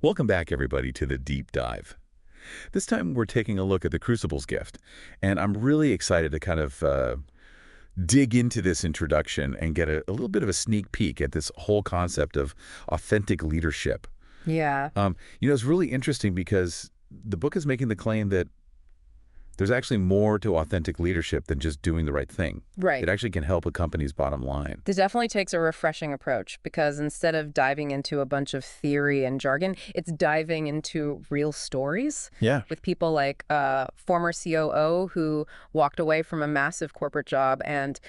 Welcome back, everybody, to the Deep Dive. This time we're taking a look at the Crucibles gift, and I'm really excited to kind of dig into this introduction and get a little bit of a sneak peek at this whole concept of authentic leadership. Yeah. It's really interesting because the book is making the claim that there's actually more to authentic leadership than just doing the right thing. Right. It actually can help a company's bottom line. This definitely takes a refreshing approach because instead of diving into a bunch of theory and jargon, it's diving into real stories. Yeah. With people like former COO who walked away from a massive corporate job and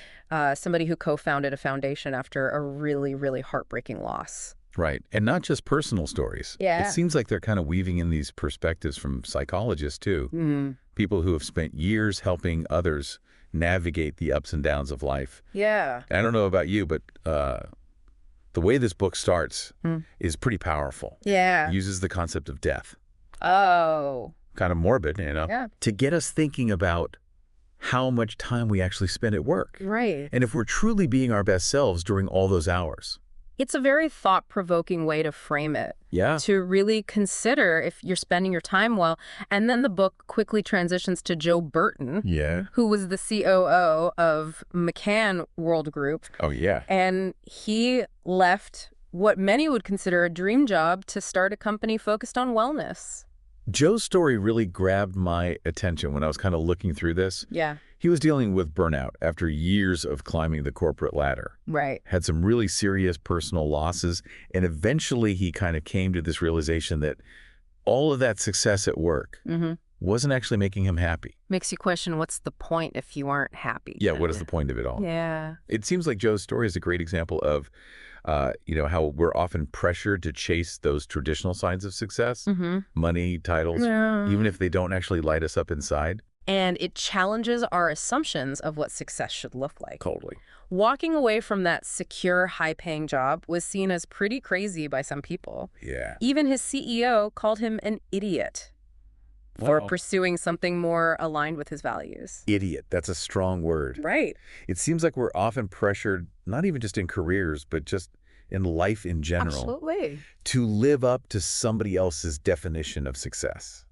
somebody who co-founded a foundation after a really, really heartbreaking loss. Right. And not just personal stories. Yeah. It seems like they're kind of weaving in these perspectives from psychologists, too. Mm-hmm. People who have spent years helping others navigate the ups and downs of life. Yeah. I don't know about you, but the way this book starts is pretty powerful. Yeah. It uses the concept of death. Oh. Kind of morbid, Yeah. to get us thinking about how much time we actually spend at work. Right. And if we're truly being our best selves during all those hours. It's a very thought-provoking way to frame it. Yeah. To really consider if you're spending your time well. And then the book quickly transitions to Joe Burton, Yeah. who was the COO of McCann World Group. Oh, yeah. And he left what many would consider a dream job to start a company focused on wellness. Joe's story really grabbed my attention when I was kind of looking through this. Yeah. He was dealing with burnout after years of climbing the corporate ladder. Right. Had some really serious personal losses, and eventually he kind of came to this realization that all of that success at work wasn't actually making him happy. Makes you question, what's the point if you aren't happy? Yeah, what is the point of it all? Yeah. It seems like Joe's story is a great example of how we're often pressured to chase those traditional signs of success, money, titles, even if they don't actually light us up inside. And it challenges our assumptions of what success should look like. Totally. Walking away from that secure, high-paying job was seen as pretty crazy by some people. Yeah. Even his CEO called him an idiot for pursuing something more aligned with his values. Idiot. That's a strong word. Right. It seems like we're often pressured, not even just in careers, but just in life in general, Absolutely. to live up to somebody else's definition of success.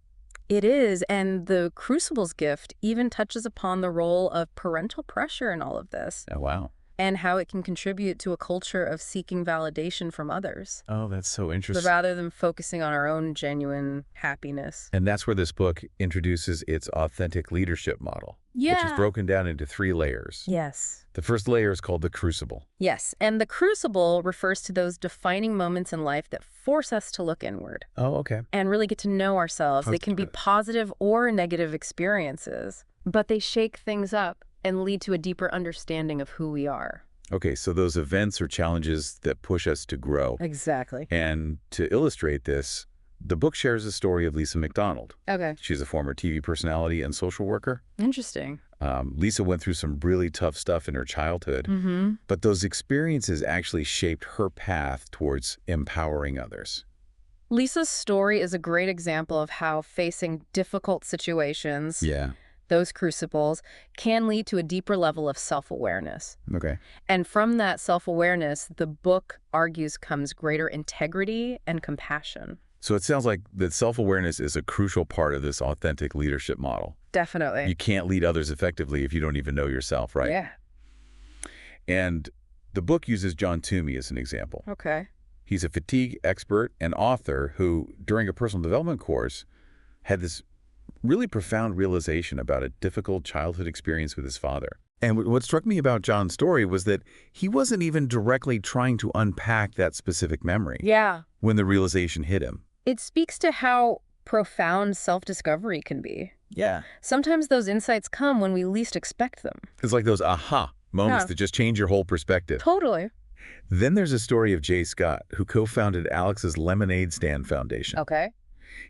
It is, and the Crucibles gift even touches upon the role of parental pressure in all of this. Oh, wow. And how it can contribute to a culture of seeking validation from others. Oh, that's so interesting. Rather than focusing on our own genuine happiness. And that's where this book introduces its authentic leadership model, which is broken down into 3 layers. Yes. The first layer is called the Crucible. Yes, and the Crucible refers to those defining moments in life that force us to look inward. Oh, okay. And really get to know ourselves. They can be positive or negative experiences, but they shake things up and lead to a deeper understanding of who we are. Okay, so those events or challenges that push us to grow. Exactly. And to illustrate this, the book shares the story of Lisa McDonald. Okay. She's a former TV personality and social worker. Interesting. Lisa went through some really tough stuff in her childhood, but those experiences actually shaped her path towards empowering others. Lisa's story is a great example of how facing difficult situations, those crucibles, can lead to a deeper level of self-awareness. Okay. And from that self-awareness, the book argues comes greater integrity and compassion. So it sounds like that self-awareness is a crucial part of this authentic leadership model. Definitely. You can't lead others effectively if you don't even know yourself, right? Yeah. And the book uses John Toomey as an example. Okay. He's a fatigue expert and author who, during a personal development course, had this really profound realization about a difficult childhood experience with his father. And what struck me about John's story was that he wasn't even directly trying to unpack that specific memory when the realization hit him. It speaks to how profound self-discovery can be. Yeah. Sometimes those insights come when we least expect them. It's like those aha moments that just change your whole perspective. Totally. Then there's a story of Jay Scott, who co-founded Alex's Lemonade Stand Foundation. Okay.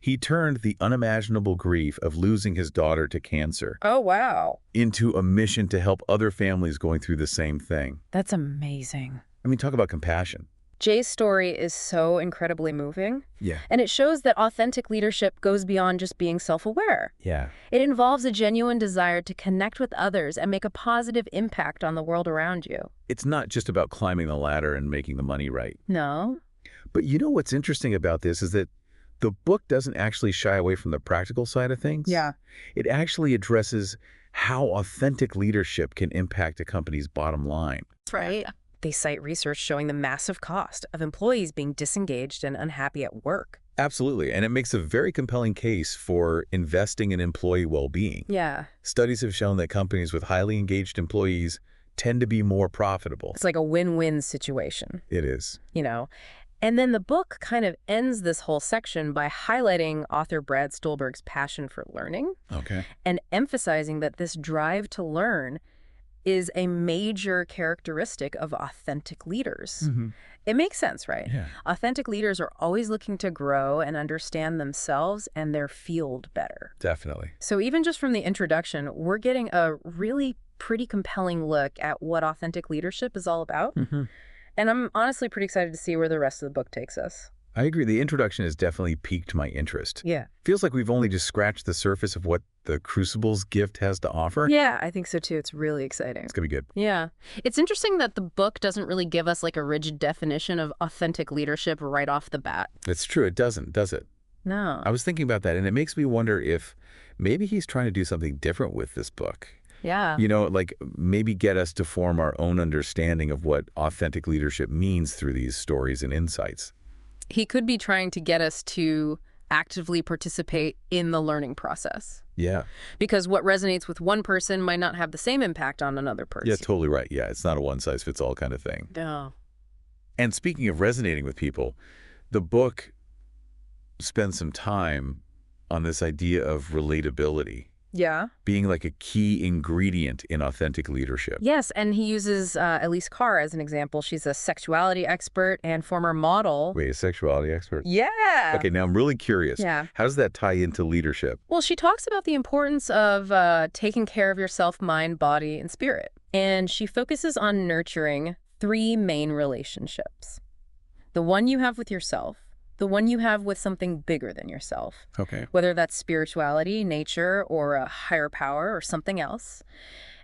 He turned the unimaginable grief of losing his daughter to cancer Oh, wow. into a mission to help other families going through the same thing. That's amazing. I mean, talk about compassion. Jay's story is so incredibly moving. Yeah. And it shows that authentic leadership goes beyond just being self-aware. Yeah. It involves a genuine desire to connect with others and make a positive impact on the world around you. It's not just about climbing the ladder and making the money right. No? But you know what's interesting about this is that the book doesn't actually shy away from the practical side of things. Yeah. It actually addresses how authentic leadership can impact a company's bottom line. That's right. They cite research showing the massive cost of employees being disengaged and unhappy at work. Absolutely, and it makes a very compelling case for investing in employee well-being. Yeah. Studies have shown that companies with highly engaged employees tend to be more profitable. It's like a win-win situation, It is. you know. And then the book kind of ends this whole section by highlighting author Brad Stulberg's passion for learning Okay. and emphasizing that this drive to learn is a major characteristic of authentic leaders. It makes sense, right? Yeah. Authentic leaders are always looking to grow and understand themselves and their field better. Definitely. So even just from the introduction, we're getting a really pretty compelling look at what authentic leadership is all about. And I'm honestly pretty excited to see where the rest of the book takes us. I agree. The introduction has definitely piqued my interest. Yeah. Feels like we've only just scratched the surface of what the Crucibles gift has to offer. Yeah, I think so too. It's really exciting. It's going to be good. Yeah. It's interesting that the book doesn't really give us like a rigid definition of authentic leadership right off the bat. It's true. It doesn't, does it? No. I was thinking about that, and it makes me wonder if maybe he's trying to do something different with this book. Yeah. You know, like maybe get us to form our own understanding of what authentic leadership means through these stories and insights. He could be trying to get us to actively participate in the learning process. Yeah. Because what resonates with one person might not have the same impact on another person. Yeah, totally right. Yeah, it's not a one-size-fits-all kind of thing. No. And speaking of resonating with people, the book spends some time on this idea of relatability Yeah. being like a key ingredient in authentic leadership. Yes, and he uses Elise Carr as an example. She's a sexuality expert and former model. Wait, a sexuality expert? Yeah. Okay, now I'm really curious. Yeah. How does that tie into leadership? Well, she talks about the importance of taking care of yourself, mind, body, and spirit. And she focuses on nurturing 3 main relationships. The one you have with yourself, the one you have with something bigger than yourself, Okay. whether that's spirituality, nature, or a higher power or something else,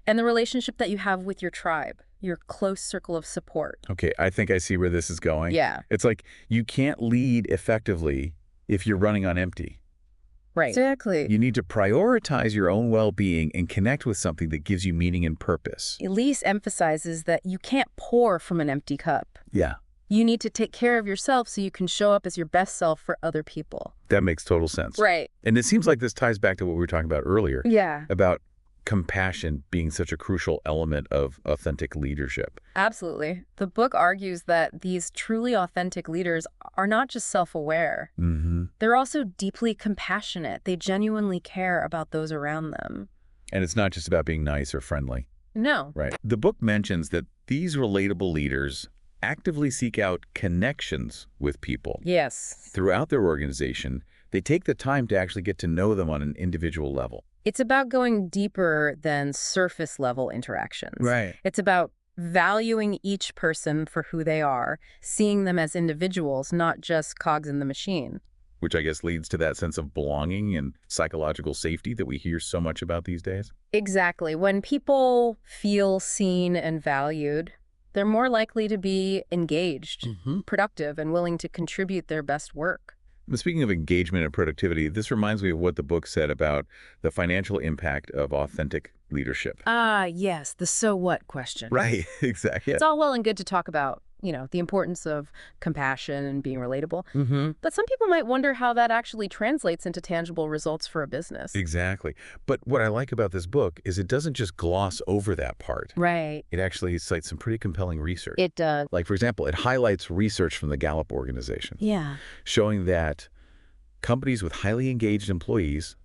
and the relationship that you have with your tribe, your close circle of support. Okay, I think I see where this is going. Yeah. It's like you can't lead effectively if you're running on empty. Right. Exactly. You need to prioritize your own well-being and connect with something that gives you meaning and purpose. Elise emphasizes that you can't pour from an empty cup. Yeah, You need to take care of yourself so you can show up as your best self for other people. that makes total sense. Right. And it seems like this ties back to what we were talking about earlier, Yeah, about compassion being such a crucial element of authentic leadership. absolutely. The book argues that these truly authentic leaders are not just self-aware. They're also deeply compassionate. They genuinely care about those around them. And it's not just about being nice or friendly. No. Right. The book mentions that these relatable leaders actively seek out connections with people. Yes. Throughout their organization, they take the time to actually get to know them on an individual level. It's about going deeper than surface level interactions. Right. It's about valuing each person for who they are, seeing them as individuals, not just cogs in the machine. Which I guess leads to that sense of belonging and psychological safety that we hear so much about these days. Exactly. When people feel seen and valued, they're more likely to be engaged, productive, and willing to contribute their best work. Speaking of engagement and productivity, this reminds me of what the book said about the financial impact of authentic leadership. Ah, yes, the so what question. Right, exactly. It's all well and good to talk about, the importance of compassion and being relatable. But some people might wonder how that actually translates into tangible results for a business. Exactly. But what I like about this book is it doesn't just gloss over that part. Right. It actually cites some pretty compelling research. It does. Like, for example, it highlights research from the Gallup organization Yeah. showing that companies with highly engaged employees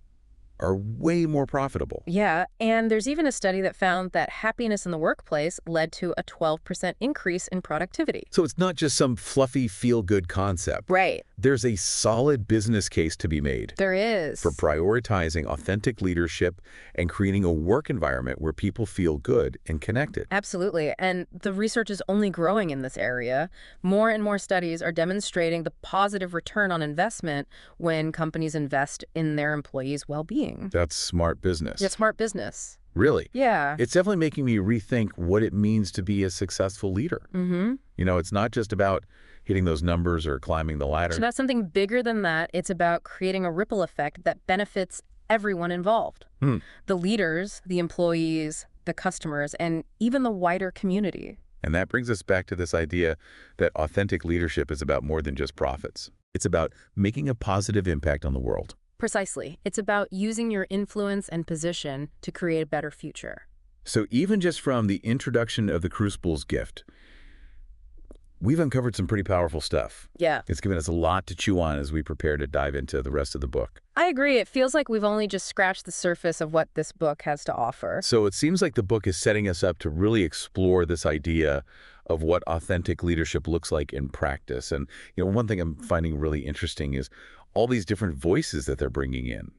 are way more profitable. Yeah, and there's even a study that found that happiness in the workplace led to a 12% increase in productivity. So it's not just some fluffy feel-good concept. Right. There's a solid business case to be made There is. for prioritizing authentic leadership and creating a work environment where people feel good and connected. Absolutely. And the research is only growing in this area. More and more studies are demonstrating the positive return on investment when companies invest in their employees' well-being. That's smart business. Yeah, smart business. Really. Yeah. It's definitely making me rethink what it means to be a successful leader. It's not just about hitting those numbers or climbing the ladder. It's about something bigger than that. It's about creating a ripple effect that benefits everyone involved. The leaders, the employees, the customers, and even the wider community. And that brings us back to this idea that authentic leadership is about more than just profits. It's about making a positive impact on the world. Precisely. It's about using your influence and position to create a better future. So even just from the introduction of the Crucibles gift, we've uncovered some pretty powerful stuff. Yeah. It's given us a lot to chew on as we prepare to dive into the rest of the book. I agree. It feels like we've only just scratched the surface of what this book has to offer. So it seems like the book is setting us up to really explore this idea of what authentic leadership looks like in practice. And one thing I'm finding really interesting is all these different voices that they're bringing in,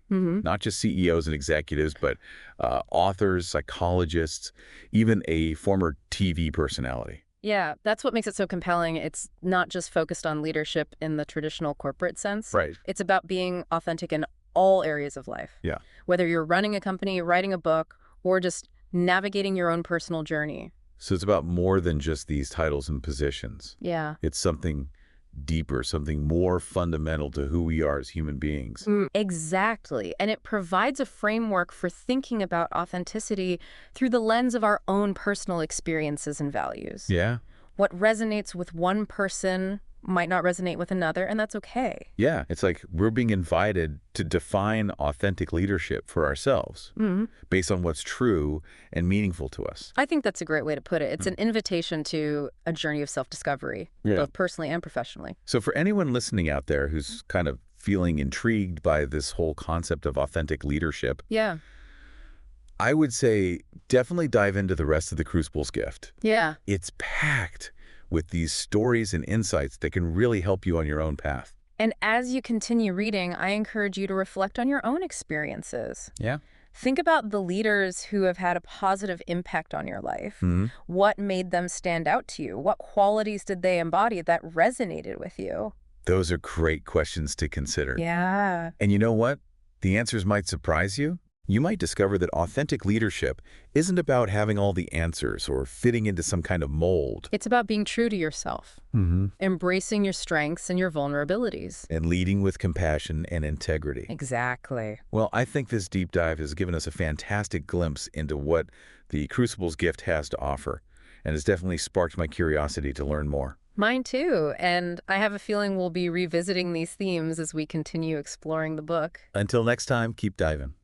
not just CEOs and executives, but authors, psychologists, even a former TV personality. Yeah, that's what makes it so compelling. It's not just focused on leadership in the traditional corporate sense. Right. It's about being authentic in all areas of life. Yeah. Whether you're running a company, writing a book, or just navigating your own personal journey. So it's about more than just these titles and positions. Yeah. It's something deeper, something more fundamental to who we are as human beings. Exactly. And it provides a framework for thinking about authenticity through the lens of our own personal experiences and values. Yeah. What resonates with one person might not resonate with another, and that's okay. Yeah. It's like we're being invited to define authentic leadership for ourselves based on what's true and meaningful to us. I think that's a great way to put it. It's an invitation to a journey of self-discovery, both personally and professionally. So for anyone listening out there who's kind of feeling intrigued by this whole concept of authentic leadership, Yeah. I would say definitely dive into the rest of the Crucibles gift. Yeah. It's packed with these stories and insights that can really help you on your own path. And as you continue reading, I encourage you to reflect on your own experiences. Yeah. Think about the leaders who have had a positive impact on your life. What made them stand out to you? What qualities did they embody that resonated with you? Those are great questions to consider. Yeah. And you know what? The answers might surprise you. You might discover that authentic leadership isn't about having all the answers or fitting into some kind of mold. It's about being true to yourself, embracing your strengths and your vulnerabilities. And leading with compassion and integrity. Exactly. Well, I think this deep dive has given us a fantastic glimpse into what the Crucibles gift has to offer, and has definitely sparked my curiosity to learn more. Mine too, and I have a feeling we'll be revisiting these themes as we continue exploring the book. Until next time, keep diving.